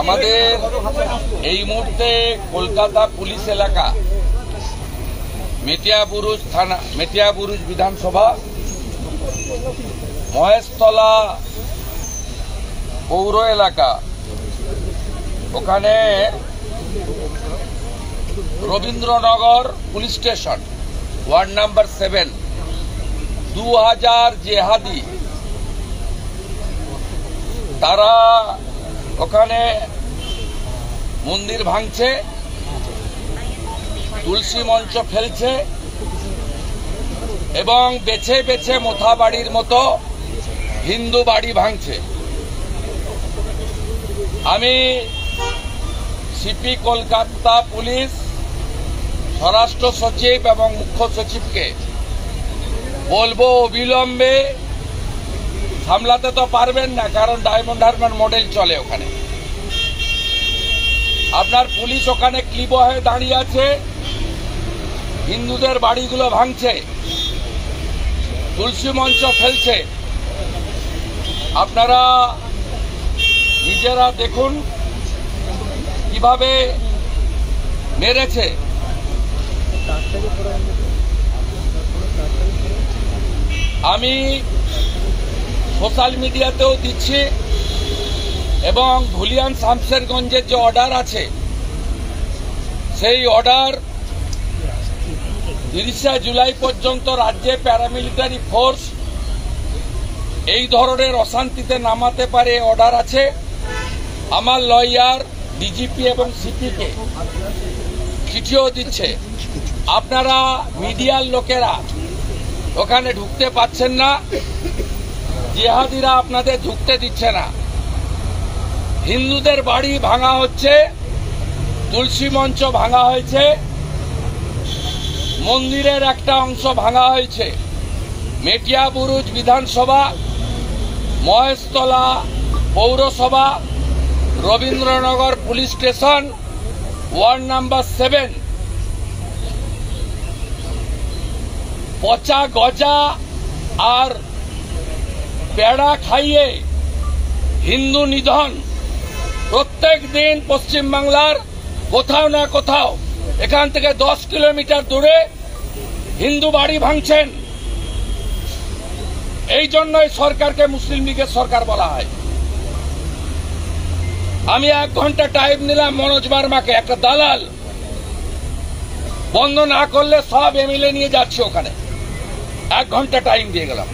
আমাদের এই মুহূর্তে কলকাতা পুলিশ এলাকা মেটিয়াবুরুজ থানা, মেটিয়াবুরুজ বিধানসভা, মহেশতলা পৌর এলাকা, ওখানে Rabindranagar police station ward number 7 2000 Jihadi তারা ওখানে মন্দির ভাঙছে, তুলসী মঞ্চ ফেলছে এবং বেছে বেছে মোথা বাড়ির মতো হিন্দু বাড়ি ভাঙছে। আমি সিপি কলকাতা পুলিশ, স্বরাষ্ট্র সচিব এবং মুখ্য সচিবকে বলবো অবিলম্বে, সামলাতে তো পারবেন না কারণ ডায়মন্ড হারবার মডেল চলে ওখানে। আপনার পুলিশ ওখানে ক্লিব হয়ে দাঁড়িয়ে আছে, হিন্দুদের বাড়িগুলো ভাঙছে, তুলসী মঞ্চ ফেলছে। আপনারা নিজেরা দেখুন কিভাবে মেরেছে। আমি সোশ্যাল মিডিয়াতেও দিচ্ছি এবং ধুলিয়ান শামশেরগঞ্জের যে অর্ডার আছে সেই অর্ডার 30শে জুলাই পর্যন্ত রাজ্যে প্যারামিলিটারি ফোর্স এই ধরনের অশান্তিতে নামাতে পারে অর্ডার আছে। আমার লয়ার ডিজিপি এবং সিপিকে চিঠিও দিচ্ছে। আপনারা মিডিয়ার লোকেরা ওখানে ঢুকতে পাচ্ছেন না, জিহাদিরা আপনাদের ঢুকতে দিচ্ছে না। হিন্দুদের বাড়ি ভাঙা হচ্ছে, তুলসী মঞ্চ ভাঙা হয়েছে, মন্দিরের একটা অংশ ভাঙা হয়েছে। মেটিয়াবুরুজ বিধানসভা, মহেশতলা পৌরসভা, Rabindranagar police station ward number 7 পচা গজা আর পেড়া খাইয়ে হিন্দু নিধন প্রত্যেক দিন পশ্চিমবাংলার কোথাও না কোথাও, এখান থেকে 10 কিলোমিটার দূরে হিন্দু বাড়ি ভাঙছেন। এই জন্যই সরকারকে মুসলিম লীগের সরকার বলা হয়। আমি 1 ঘন্টা টাইম নিলাম মনোজ বার্মাকে, একটা দালাল, বন্ধ না করলে সব এমএলএ নিয়ে যাচ্ছে ওখানে। 1 ঘন্টা টাইম দিয়ে গেলাম।